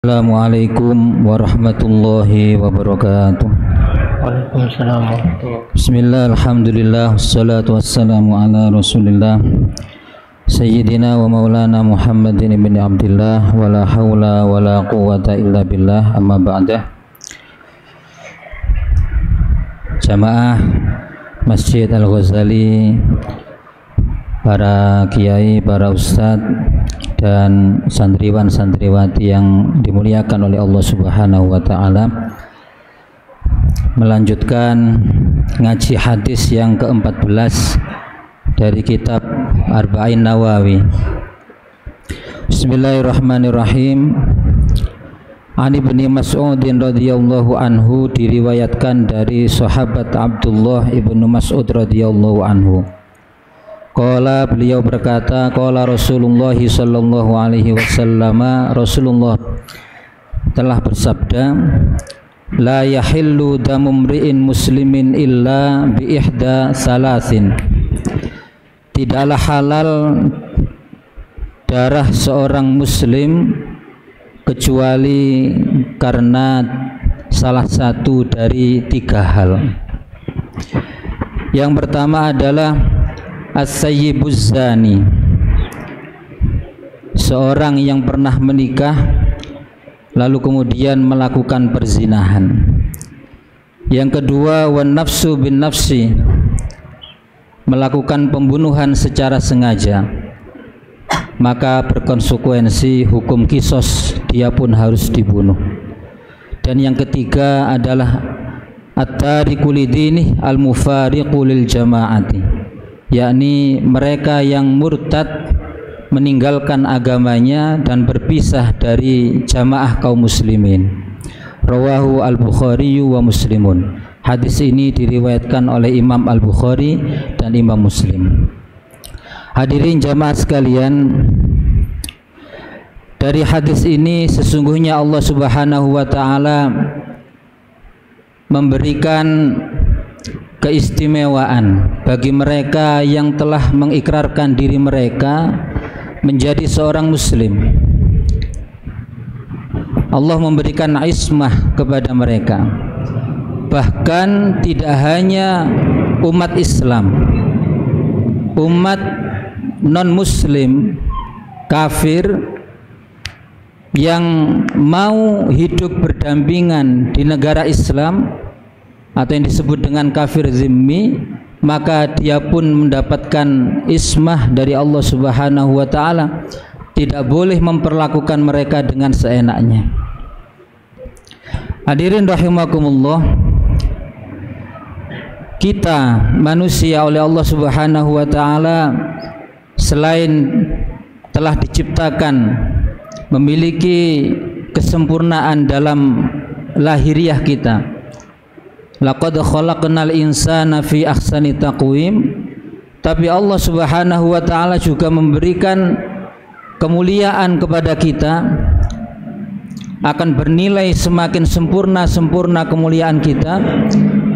Assalamualaikum warahmatullahi wabarakatuh. Waalaikumsalam warahmatullahi. Bismillah, alhamdulillah, wassalatu wassalamu ala rasulillah Sayyidina wa maulana Muhammadin ibn Abdillah, wa la hawla wa la quwwata illa billah, amma ba'dah. Jamaah Masjid Al-Ghazali, para kiai, para ustadz dan santriwan-santriwati yang dimuliakan oleh Allah Subhanahu wa taala, melanjutkan ngaji hadis yang ke-14 dari kitab Arba'in Nawawi. Bismillahirrahmanirrahim. An Ibnu Mas'ud radhiyallahu anhu, diriwayatkan dari sahabat Abdullah ibnu Mas'ud radhiyallahu anhu. Qala, beliau berkata, qala Rasulullah sallallahu alaihi wasallam, Rasulullah telah bersabda, la yahillu damu mri'in muslimin illa bi ihda salasin. Tidaklah halal darah seorang muslim kecuali karena salah satu dari tiga hal. Yang pertama adalah as-sayyibuz zani, seorang yang pernah menikah lalu kemudian melakukan perzinahan. Yang kedua, wan nafsu bin nafsi, melakukan pembunuhan secara sengaja, maka berkonsekuensi hukum kisos, dia pun harus dibunuh. Dan yang ketiga adalah at-tariku lidini al-mufariqu lil jama'ati, yakni mereka yang murtad, meninggalkan agamanya dan berpisah dari jamaah kaum muslimin. Rawahu al-Bukhari wa Muslimun. Hadis ini diriwayatkan oleh Imam Al-Bukhari dan Imam Muslim. Hadirin jamaah sekalian, dari hadis ini sesungguhnya Allah Subhanahu wa taala memberikan keistimewaan bagi mereka yang telah mengikrarkan diri mereka menjadi seorang muslim. Allah memberikan ismah kepada mereka. Bahkan tidak hanya umat Islam, umat non-muslim kafir yang mau hidup berdampingan di negara Islam atau yang disebut dengan kafir zimmi, maka dia pun mendapatkan ismah dari Allah Subhanahu wa taala. Tidak boleh memperlakukan mereka dengan seenaknya. Hadirin rahimakumullah, kita manusia oleh Allah Subhanahu wa taala selain telah diciptakan memiliki kesempurnaan dalam lahiriah kita, laqad khalaqnal insana fi ahsani taqwim, tapi Allah Subhanahu wa taala juga memberikan kemuliaan kepada kita, akan bernilai semakin sempurna kemuliaan kita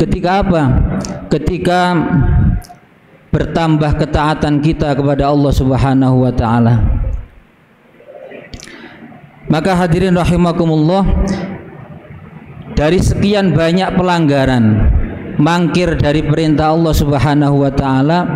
ketika apa? Ketika bertambah ketaatan kita kepada Allah Subhanahu wa taala. Maka hadirin rahimakumullah, dari sekian banyak pelanggaran, mangkir dari perintah Allah Subhanahu wa taala,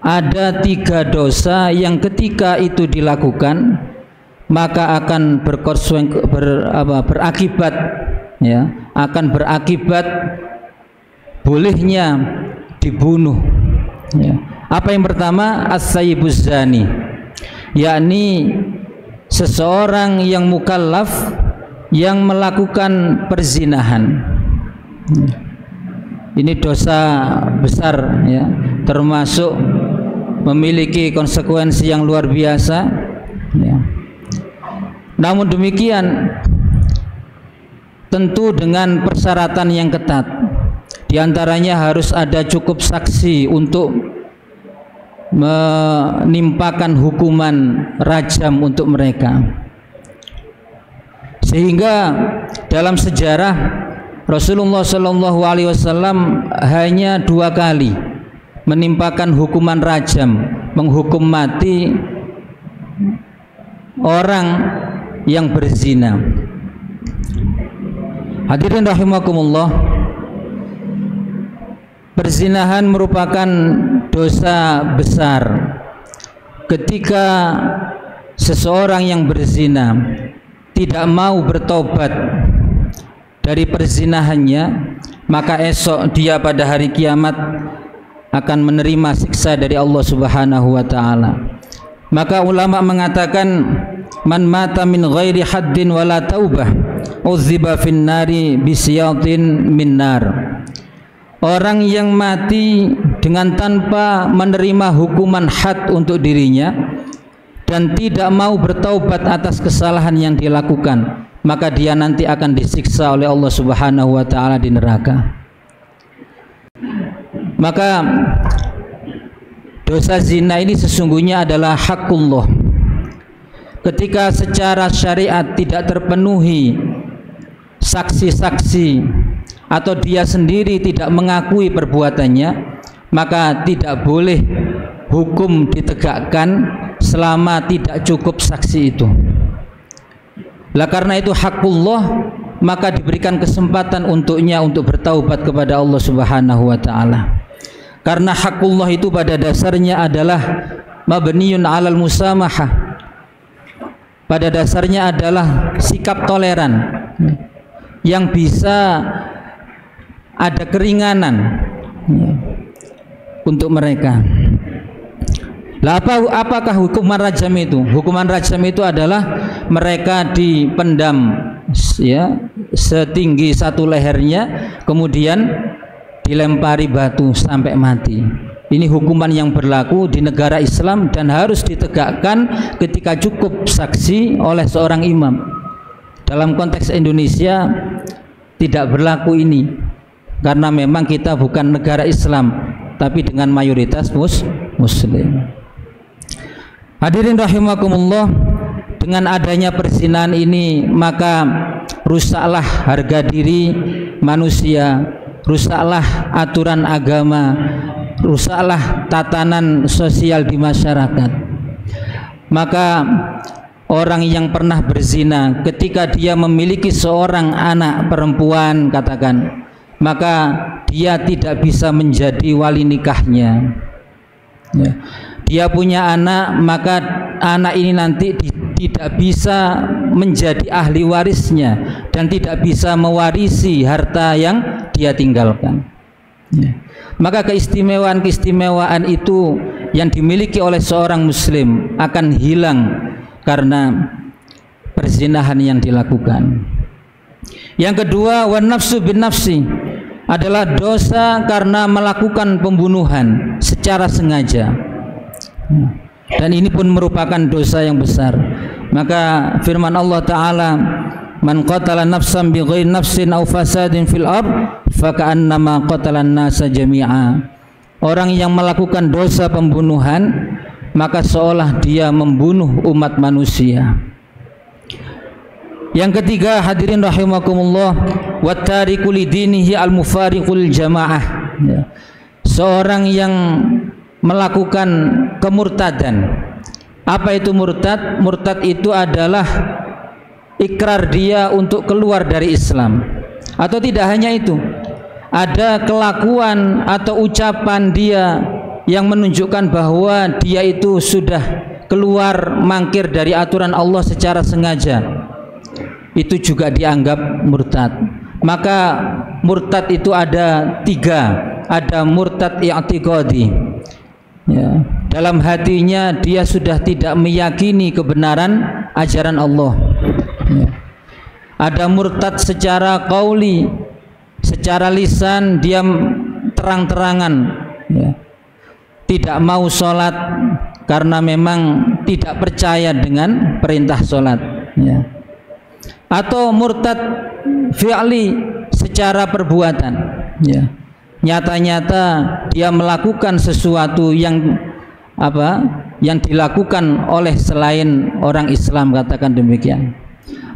ada tiga dosa yang ketika itu dilakukan maka akan berakibat, ya, akan berakibat bolehnya dibunuh, ya. Apa yang pertama? As-sayyibuz zani, yakni seseorang yang mukallaf yang melakukan perzinahan. Ini dosa besar, ya, termasuk memiliki konsekuensi yang luar biasa, ya. Namun demikian tentu dengan persyaratan yang ketat. Di antaranya harus ada cukup saksi untuk menimpakan hukuman rajam untuk mereka. Sehingga dalam sejarah Rasulullah Shallallahu Alaihi Wasallam hanya 2 kali menimpakan hukuman rajam, menghukum mati orang yang berzina. Hadirin rahimakumullah, perzinahan merupakan dosa besar. Ketika seseorang yang berzina tidak mau bertobat dari perzinahannya, maka esok dia pada hari kiamat akan menerima siksa dari Allah Subhanahu wa taala. Maka ulama mengatakan, man mata min ghairi haddin wala taubah uziba fin nari bisyatin min nar. Orang yang mati dengan tanpa menerima hukuman had untuk dirinya dan tidak mau bertaubat atas kesalahan yang dilakukan, maka dia nanti akan disiksa oleh Allah Subhanahu wa taala di neraka. Maka dosa zina ini sesungguhnya adalah hakullah. Ketika secara syariat tidak terpenuhi saksi-saksi atau dia sendiri tidak mengakui perbuatannya, maka tidak boleh hukum ditegakkan selama tidak cukup saksi itu. Lah karena itu hakullah, maka diberikan kesempatan untuknya untuk bertaubat kepada Allah Subhanahu wa taala. Karena hakullah itu pada dasarnya adalah mabniun 'alal musamahah. Pada dasarnya adalah sikap toleran yang bisa ada keringanan untuk mereka. Lah apakah hukuman rajam itu? Hukuman rajam itu adalah mereka dipendam ya setinggi satu lehernya, kemudian dilempari batu sampai mati. Ini hukuman yang berlaku di negara Islam dan harus ditegakkan ketika cukup saksi oleh seorang imam. Dalam konteks Indonesia tidak berlaku ini, karena memang kita bukan negara Islam, tapi dengan mayoritas muslim. Hadirin rahimakumullah, dengan adanya perzinahan ini maka rusaklah harga diri manusia, rusaklah aturan agama, rusaklah tatanan sosial di masyarakat. Maka orang yang pernah berzina ketika dia memiliki seorang anak perempuan katakan, maka dia tidak bisa menjadi wali nikahnya ya. Dia punya anak, maka anak ini nanti tidak bisa menjadi ahli warisnya dan tidak bisa mewarisi harta yang dia tinggalkan ya. Maka keistimewaan itu yang dimiliki oleh seorang muslim akan hilang karena perzinahan yang dilakukan. Yang kedua, wan nafsu bin nafsi, adalah dosa karena melakukan pembunuhan secara sengaja. Dan ini pun merupakan dosa yang besar. Maka firman Allah Ta'ala, man qatala nafsan bighairi nafsin aw fasadin fil ard faka'annama qatalan nasa jami'a. Orang yang melakukan dosa pembunuhan, maka seolah dia membunuh umat manusia. Yang ketiga, hadirin rahimakumullah, wattariku lidinihi al-mufariqul jamaah ya. Seorang yang melakukan kemurtadan. Apa itu murtad? Murtad itu adalah ikrar dia untuk keluar dari Islam. Atau tidak hanya itu, ada kelakuan atau ucapan dia yang menunjukkan bahwa dia itu sudah keluar mangkir dari aturan Allah secara sengaja. Itu juga dianggap murtad. Maka murtad itu ada tiga. Ada murtad i'tiqadi ya, dalam hatinya dia sudah tidak meyakini kebenaran ajaran Allah ya. Ada murtad secara qauli, secara lisan dia terang-terangan ya, tidak mau sholat karena memang tidak percaya dengan perintah sholat ya. Atau murtad fi'li, secara perbuatan ya, nyata-nyata dia melakukan sesuatu yang yang dilakukan oleh selain orang Islam, katakan demikian.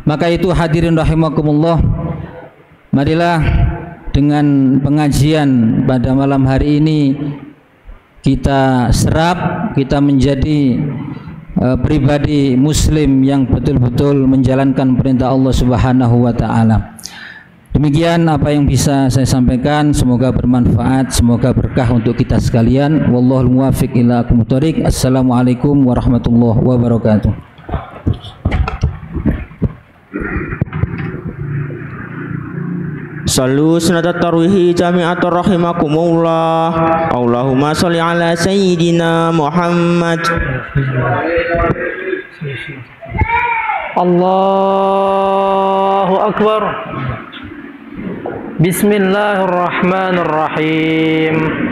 Maka itu hadirin rahimakumullah, marilah dengan pengajian pada malam hari ini kita serap, kita menjadi pribadi muslim yang betul-betul menjalankan perintah Allah Subhanahu wa taala. Demikian apa yang bisa saya sampaikan, semoga bermanfaat, semoga berkah untuk kita sekalian. Wallahul muwaffiq ila aqwamit thoriq. Assalamualaikum warahmatullahi wabarakatuh. Sallu sunnatat tarwihi jami'atur rahimakumullah. Allahumma sholli ala sayyidina Muhammad. Allahu Akbar. Bismillahirrahmanirrahim.